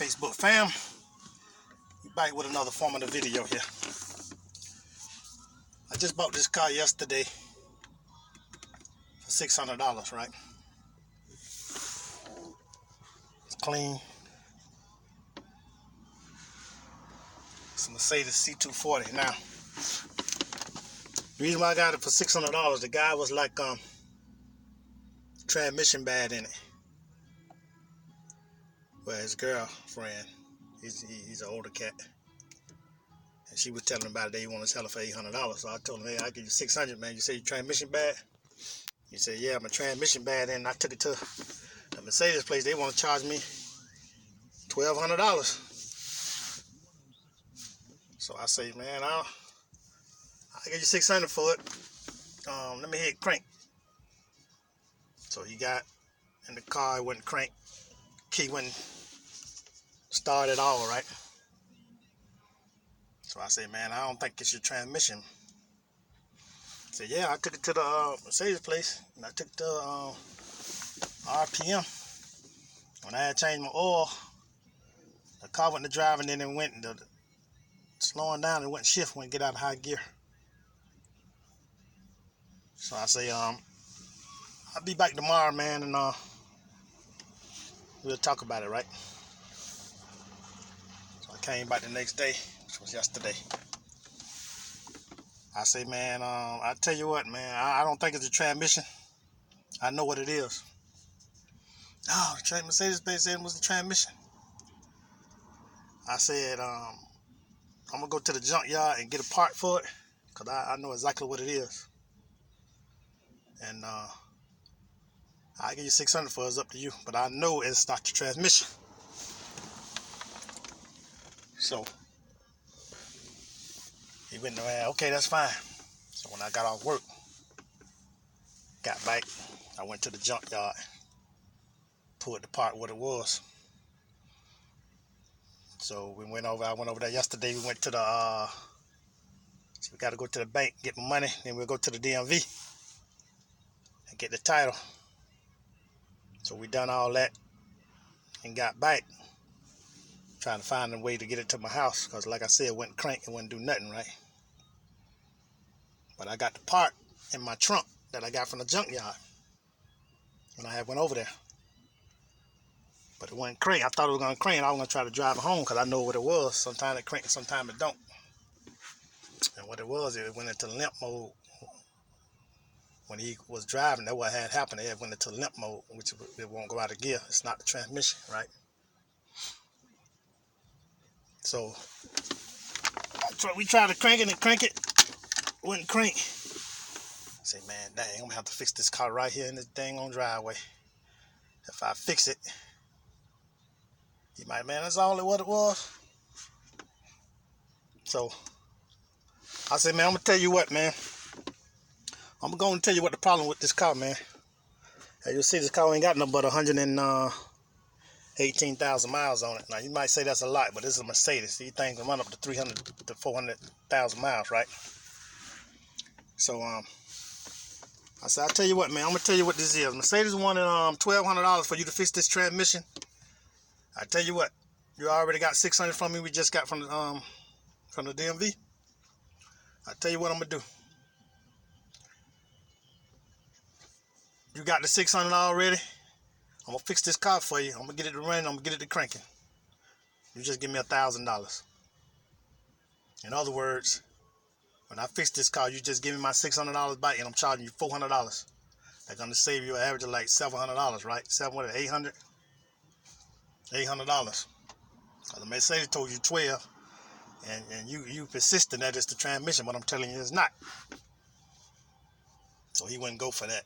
Facebook fam. We back with another form of the video here. I just bought this car yesterday for $600, right? It's clean. It's a Mercedes C240. Now, the reason why I got it for $600, the guy was like, transmission bad in it. Well, his girlfriend, he's an older cat, and she was telling him about it. They want to sell it for $800. So I told him, hey, I'll give you $600, man. You say your transmission bad? He said, yeah, my transmission bad. And I took it to the Mercedes place. They want to charge me $1,200. So I say, man, I'll give you $600 for it. Let me hit crank. So he got in the car, it wouldn't crank. Key wouldn't start at all, right? So I say, man, I don't think it's your transmission. He said, yeah, I took it to the Mercedes place, and I took it to RPM. When I had changed my oil, the car went to drive, and then it went into slowing down, and went shift, went get out of high gear. So I say, I'll be back tomorrow, man, and we'll talk about it, right? So I came back the next day, which was yesterday. I say, man, I tell you what, man, I don't think it's a transmission. I know what it is. Oh, the Mercedes place said it was the transmission. I said, I'm gonna go to the junkyard and get a part for it, cause I know exactly what it is. And I'll give you $600 for it. It's up to you, but I know it's not the transmission. So he went around, okay, that's fine. So when I got off work, got back, I went to the junkyard, pulled the part what it was. So I went over there yesterday. We went to the, so we got to go to the bank, get my money, then we'll go to the DMV and get the title. So we done all that and got back, trying to find a way to get it to my house, because like I said, it wouldn't crank, it wouldn't do nothing, right? But I got the part in my trunk that I got from the junkyard when I went over there. But it wouldn't crank. I thought it was going to crank. I was going to try to drive it home because I know what it was. Sometimes it cranks, sometimes it don't. And what it was, it went into limp mode. When he was driving, that's what had happened. It went into limp mode, which it won't go out of gear. It's not the transmission, right? So we tried to crank it and crank it. Wouldn't crank. I say, man, dang, I'm going to have to fix this car right here in this dang on driveway. If I fix it, you might, man, that's all what it was. So I said, man, I'm going to tell you what, man. I'm going to tell you what the problem with this car, man. As you'll see, this car ain't got nothing but 118,000 miles on it. Now, you might say that's a lot, but this is a Mercedes. These things can run up to 300 to 400,000 miles, right? So, I said, I'll tell you what, man. I'm going to tell you what this is. Mercedes wanted $1,200 for you to fix this transmission. I tell you what, you already got $600 from me. We just got from the DMV. I tell you what I'm going to do. You got the $600 already. I'm going to fix this car for you. I'm going to get it to running. I'm going to get it to cranking. You just give me $1,000. In other words, when I fix this car, you just give me my $600 back and I'm charging you $400. They're going to save you an average of like $700, right? $800? $800. The Mercedes told you 12, and you persistent that it's the transmission, but I'm telling you it's not. So he wouldn't go for that.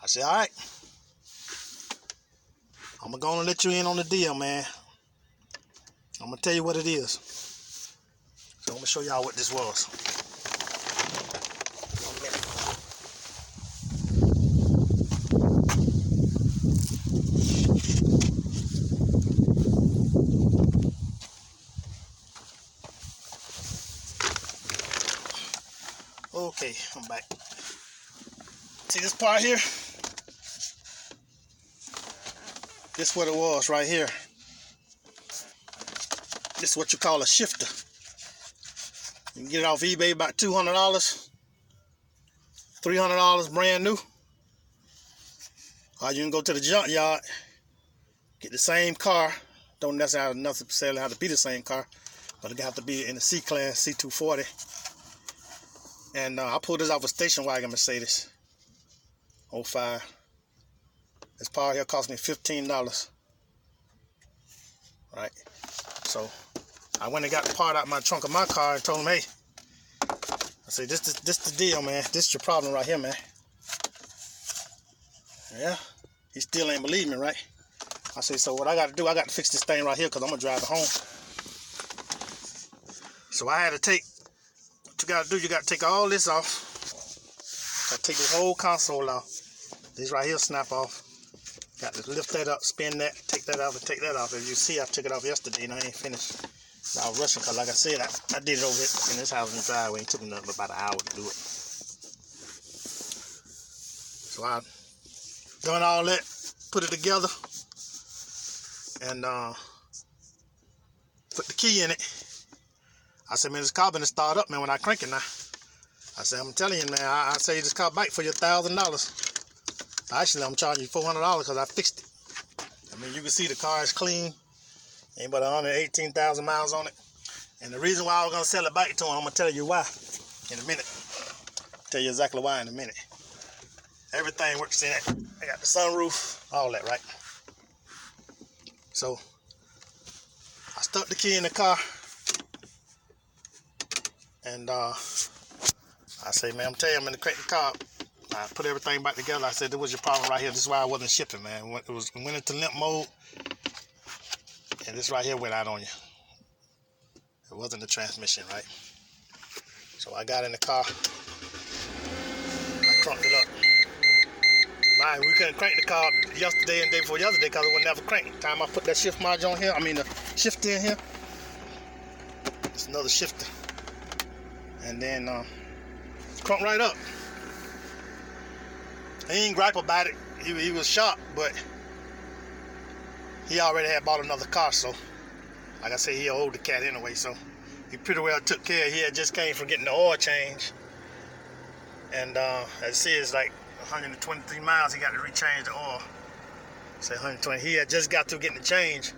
I said, all right. I'm going to let you in on the deal, man. I'm going to tell you what it is. So I'm going to show y'all what this was. Okay, I'm back. See this part here? This is what it was right here. This is what you call a shifter. You can get it off eBay about $200, $300 brand new. Or you can go to the junkyard, get the same car. Don't necessarily have to be the same car, but it have to be in the C-Class, C240. And I pulled this off a station wagon Mercedes, 05. This part here cost me $15. Right? So I went and got the part out my trunk of my car and told him, hey, I said, this the deal, man. This is your problem right here, man. Yeah, he still ain't believe me, right? I said, so what I got to do, I got to fix this thing right here because I'm going to drive it home. So I had to take, what you got to do, you got to take all this off. Got to take this whole console off. This right here snap off. Got to lift that up, spin that, take that off, and take that off. As you see, I took it off yesterday and I ain't finished. I was rushing because, like I said, I did it over in this house in the driveway. It took me nothing but about an hour to do it. So I done all that, put it together, and put the key in it. I said, man, this car been start up, man, when I crank it now. I said, I'm telling you, man, I say this car back for you $1,000. Actually, I'm charging you $400 because I fixed it. I mean, you can see the car is clean. Ain't but 118,000 miles on it. And the reason why I was going to sell it back to him, I'm going to tell you why in a minute. Tell you exactly why in a minute. Everything works in it. I got the sunroof, all that, right? So, I stuck the key in the car. And I say, man, I'm telling you, I'm going to crank the car up. I put everything back together. I said, this was your problem right here. This is why I wasn't shipping, man. It went into limp mode. And this right here went out on you. It wasn't the transmission, right? So I got in the car. I cranked it up. Man, we couldn't crank the car yesterday and day before yesterday because it would never crank. The time I put that shift module on here, the shifter in here. It's another shifter. And then cranked right up. He ain't gripe about it. He was sharp, but he already had bought another car, so like I say, he an older cat anyway, so he pretty well took care. He had just came from getting the oil change, and as you see, it's like 123 miles. He got to rechange the oil. Say 120. He had just got through getting the change,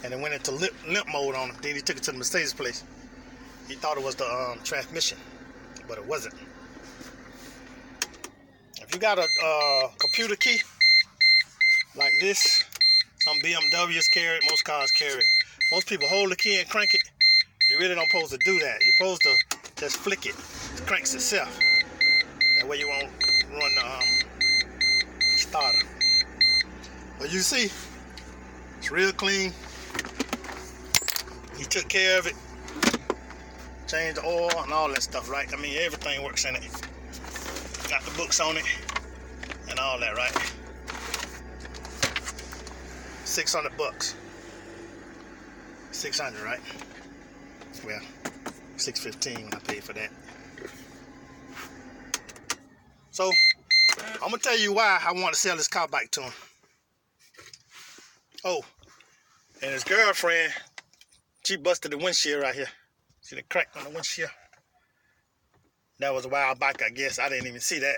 and it went into limp mode on him. Then he took it to the Mercedes place. He thought it was the transmission, but it wasn't. If you got a computer key like this, some BMWs carry it, most cars carry it. Most people hold the key and crank it. You really don't supposed to do that. You're supposed to just flick it. It cranks itself. That way you won't run the starter. But you see, it's real clean. He took care of it. Changed the oil and all that stuff, right? I mean, everything works in it. Got the books on it and all that, right? $600. 600, right? Well, $615 when I paid for that. So, I'm gonna tell you why I want to sell this car back to him. Oh, and his girlfriend, she busted the windshield right here. See the crack on the windshield? That was a while back, I guess. I didn't even see that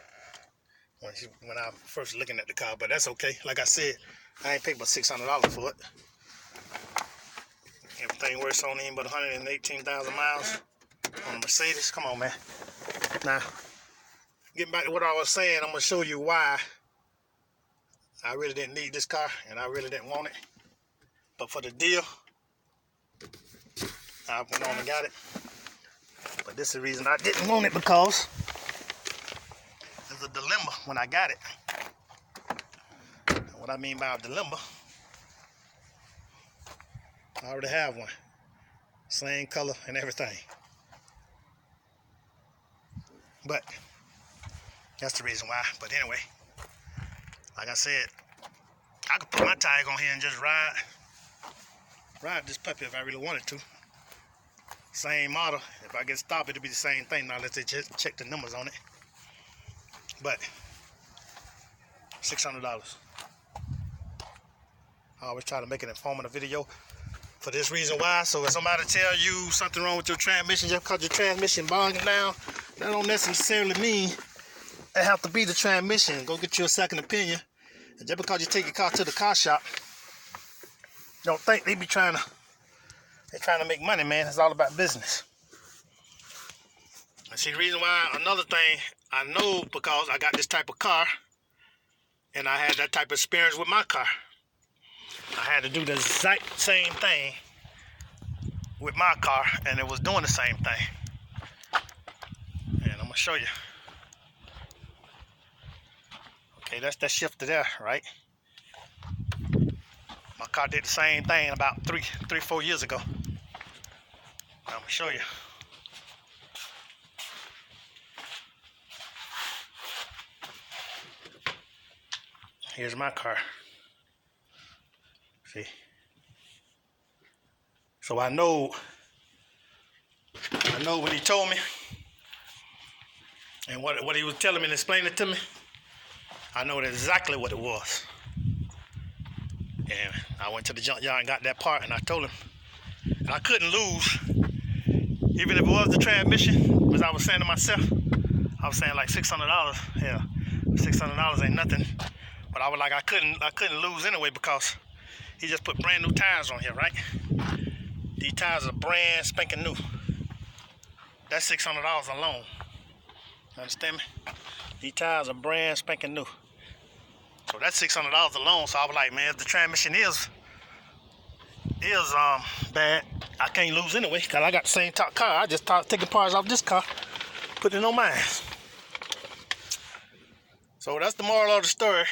when I first looking at the car, but that's okay. Like I said, I ain't paid but $600 for it. Everything works on him but 118,000 miles on a Mercedes. Come on, man. Now, getting back to what I was saying, I'm going to show you why I really didn't need this car and I really didn't want it. But for the deal, I went on and got it. But this is the reason I didn't want it, because there's a dilemma when I got it. And what I mean by a dilemma, I already have one. Same color and everything. But that's the reason why. But anyway, like I said, I could put my tag on here and just ride this puppy if I really wanted to. Same model. If I get stopped, it'll be the same thing. Now let's just check the numbers on it. But $600. I always try to make an informative video. For this reason why, so if somebody tell you something wrong with your transmission just because your transmission bogging down, that don't necessarily mean it have to be the transmission. Go get you a second opinion. And just because you take your car to the car shop, don't think they're trying to make money, man. It's all about business. And see, the reason why, another thing, I know because I got this type of car, and I had that type of experience with my car. I had to do the exact same thing with my car, and it was doing the same thing. And I'm gonna show you. Okay, that's that shifter there, right? My car did the same thing about 4 years ago. I'm gonna show you. Here's my car. See? So I know what he told me and what he was telling me and explaining it to me. I know exactly what it was. And I went to the junkyard and got that part, and I told him. And I couldn't lose. Even if it was the transmission, as I was saying to myself, I was saying like $600. Hell, $600 ain't nothing. But I was like, I couldn't lose anyway because he just put brand new tires on here, right? These tires are brand spanking new. That's $600 alone. You understand me? These tires are brand spanking new. So that's $600 alone. So I was like, man, if the transmission is bad, I can't lose anyway because I got the same top car. I just taking parts off this car, putting it on mine. So that's the moral of the story.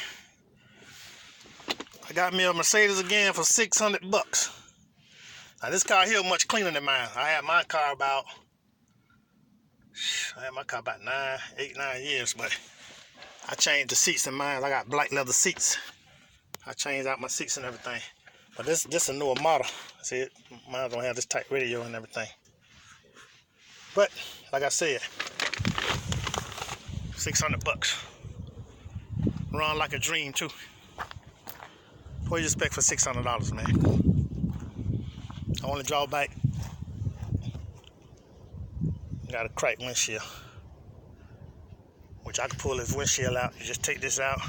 I got me a Mercedes again for $600. Now this car here much cleaner than mine. I had my car about 8, 9 years, but I changed the seats in mine. I got black leather seats. I changed out my seats and everything. But this a newer model. See it? Mine don't have this tight radio and everything. But like I said, $600. Run like a dream too. What do you expect for $600, man? I only drawback, got a cracked windshield, which I can pull this windshield out. You just take this out,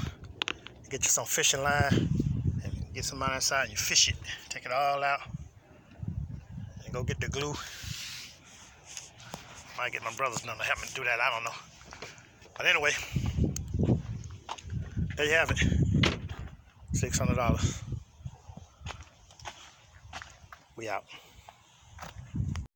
get you some fishing line, and get some on inside, and you fish it. Take it all out, and go get the glue. Might get my brothers to help me do that, I don't know. But anyway, there you have it. $600. We out.